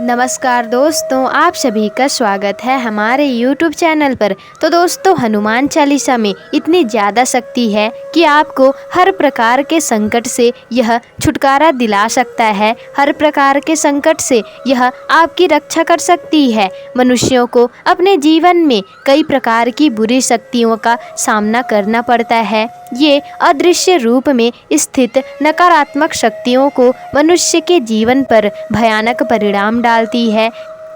नमस्कार दोस्तों, आप सभी का स्वागत है हमारे YouTube चैनल पर। तो दोस्तों, हनुमान चालीसा में इतनी ज़्यादा शक्ति है कि आपको हर प्रकार के संकट से यह छुटकारा दिला सकता है। हर प्रकार के संकट से यह आपकी रक्षा कर सकती है। मनुष्यों को अपने जीवन में कई प्रकार की बुरी शक्तियों का सामना करना पड़ता है। ये अदृश्य रूप में स्थित नकारात्मक शक्तियों को मनुष्य के जीवन पर भयानक परिणाम डालती है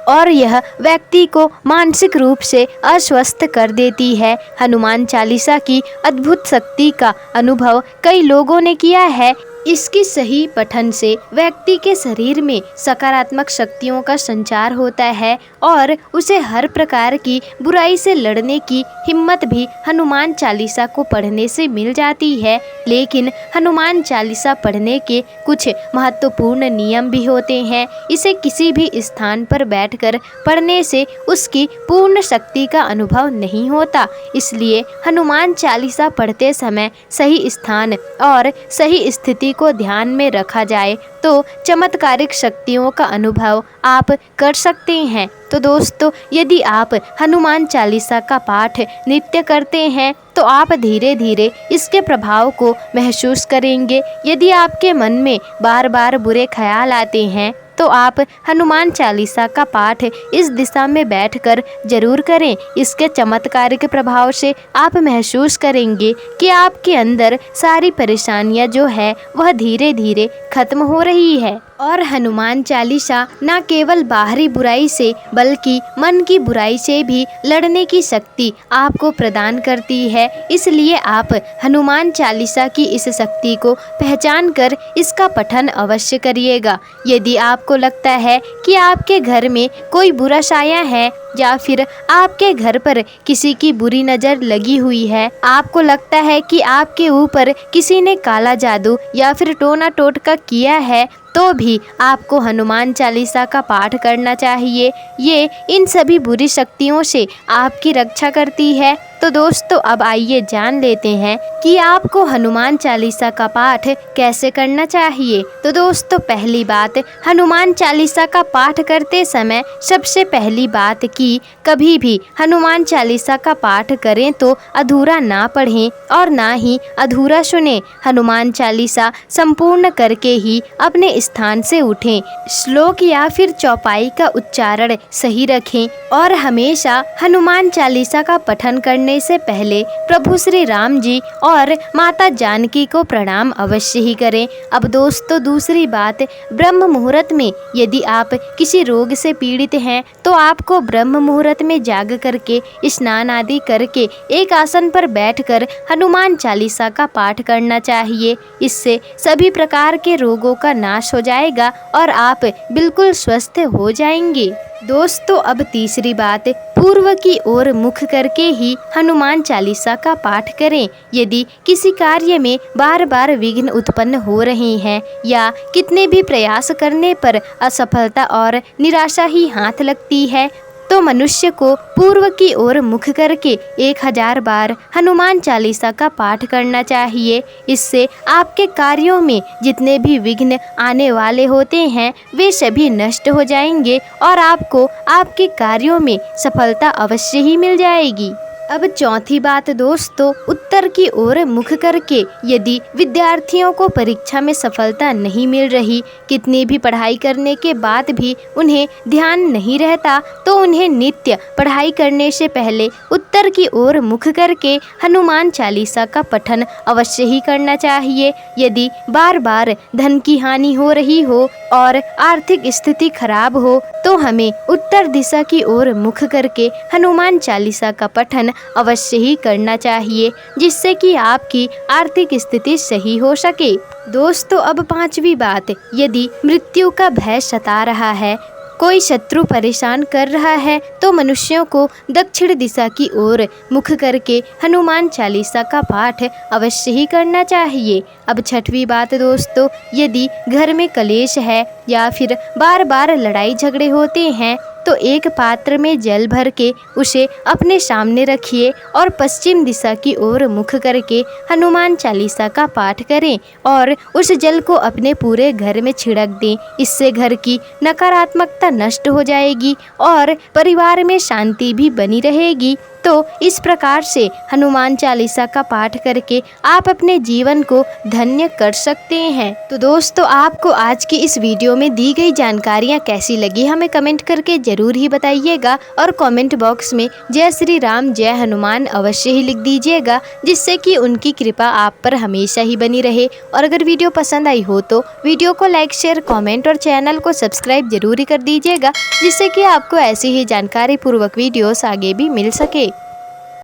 और यह व्यक्ति को मानसिक रूप से अस्वस्थ कर देती है। हनुमान चालीसा की अद्भुत शक्ति का अनुभव कई लोगों ने किया है। इसकी सही पठन से व्यक्ति के शरीर में सकारात्मक शक्तियों का संचार होता है और उसे हर प्रकार की बुराई से लड़ने की हिम्मत भी हनुमान चालीसा को पढ़ने से मिल जाती है। लेकिन हनुमान चालीसा पढ़ने के कुछ महत्वपूर्ण नियम भी होते हैं। इसे किसी भी स्थान पर बैठकर पढ़ने से उसकी पूर्ण शक्ति का अनुभव नहीं होता। इसलिए हनुमान चालीसा पढ़ते समय सही स्थान और सही स्थिति को ध्यान में रखा जाए तो चमत्कारिक शक्तियों का अनुभव आप कर सकते हैं। तो दोस्तों, यदि आप हनुमान चालीसा का पाठ नित्य करते हैं तो आप धीरे धीरे इसके प्रभाव को महसूस करेंगे। यदि आपके मन में बार बार बुरे ख्याल आते हैं तो आप हनुमान चालीसा का पाठ इस दिशा में बैठकर जरूर करें। इसके चमत्कारिक प्रभाव से आप महसूस करेंगे कि आपके अंदर सारी परेशानियां जो है वह धीरे धीरे खत्म हो रही है। और हनुमान चालीसा न केवल बाहरी बुराई से बल्कि मन की बुराई से भी लड़ने की शक्ति आपको प्रदान करती है। इसलिए आप हनुमान चालीसा की इस शक्ति को पहचान कर इसका पठन अवश्य करिएगा। यदि आपको लगता है कि आपके घर में कोई बुरा साया है या फिर आपके घर पर किसी की बुरी नज़र लगी हुई है, आपको लगता है कि आपके ऊपर किसी ने काला जादू या फिर टोना टोटका किया है, तो भी आपको हनुमान चालीसा का पाठ करना चाहिए। ये इन सभी बुरी शक्तियों से आपकी रक्षा करती है। तो दोस्तों, अब आइए जान लेते हैं कि आपको हनुमान चालीसा का पाठ कैसे करना चाहिए। तो दोस्तों, पहली बात, हनुमान चालीसा का पाठ करते समय सबसे पहली बात कि कभी भी हनुमान चालीसा का पाठ करें तो अधूरा ना पढ़ें और ना ही अधूरा सुने। हनुमान चालीसा संपूर्ण करके ही अपने स्थान से उठें। श्लोक या फिर चौपाई का उच्चारण सही रखें और हमेशा हनुमान चालीसा का पठन करने से पहले प्रभु श्री राम जी और माता जानकी को प्रणाम अवश्य ही करें। अब दोस्तों, दूसरी बात, ब्रह्म मुहूर्त में यदि आप किसी रोग से पीड़ित हैं तो आपको ब्रह्म मुहूर्त में जाग करके स्नान आदि करके एक आसन पर बैठकर हनुमान चालीसा का पाठ करना चाहिए। इससे सभी प्रकार के रोगों का नाश हो जाएगा और आप बिल्कुल स्वस्थ हो जाएंगे। दोस्तों, अब तीसरी बात, पूर्व की ओर मुख करके ही हनुमान चालीसा का पाठ करें। यदि किसी कार्य में बार बार विघ्न उत्पन्न हो रहे हैं या कितने भी प्रयास करने पर असफलता और निराशा ही हाथ लगती है तो मनुष्य को पूर्व की ओर मुख करके 1000 बार हनुमान चालीसा का पाठ करना चाहिए। इससे आपके कार्यों में जितने भी विघ्न आने वाले होते हैं वे सभी नष्ट हो जाएंगे और आपको आपके कार्यों में सफलता अवश्य ही मिल जाएगी। अब चौथी बात दोस्तों, उत्तर की ओर मुख करके यदि विद्यार्थियों को परीक्षा में सफलता नहीं मिल रही, कितनी भी पढ़ाई करने के बाद भी उन्हें ध्यान नहीं रहता, तो उन्हें नित्य पढ़ाई करने से पहले उत्तर की ओर मुख करके हनुमान चालीसा का पठन अवश्य ही करना चाहिए। यदि बार बार धन की हानि हो रही हो और आर्थिक स्थिति खराब हो तो हमें उत्तर दिशा की ओर मुख करके हनुमान चालीसा का पठन अवश्य ही करना चाहिए, जिससे कि आपकी आर्थिक स्थिति सही हो सके। दोस्तों, अब पांचवी बात, यदि मृत्यु का भय सता रहा है, कोई शत्रु परेशान कर रहा है तो मनुष्यों को दक्षिण दिशा की ओर मुख करके हनुमान चालीसा का पाठ अवश्य ही करना चाहिए। अब छठवीं बात दोस्तों, यदि घर में कलेश है या फिर बार बार लड़ाई झगड़े होते हैं तो एक पात्र में जल भर के उसे अपने सामने रखिए और पश्चिम दिशा की ओर मुख करके हनुमान चालीसा का पाठ करें और उस जल को अपने पूरे घर में छिड़क दें। इससे घर की नकारात्मकता नष्ट हो जाएगी और परिवार में शांति भी बनी रहेगी। तो इस प्रकार से हनुमान चालीसा का पाठ करके आप अपने जीवन को धन्य कर सकते हैं। तो दोस्तों, आपको आज की इस वीडियो में दी गई जानकारियाँ कैसी लगी हमें कमेंट करके ज़रूर ही बताइएगा और कमेंट बॉक्स में जय श्री राम जय हनुमान अवश्य ही लिख दीजिएगा, जिससे कि उनकी कृपा आप पर हमेशा ही बनी रहे। और अगर वीडियो पसंद आई हो तो वीडियो को लाइक शेयर कॉमेंट और चैनल को सब्सक्राइब जरूर ही कर दीजिएगा, जिससे कि आपको ऐसी ही जानकारी पूर्वक वीडियोस आगे भी मिल सके।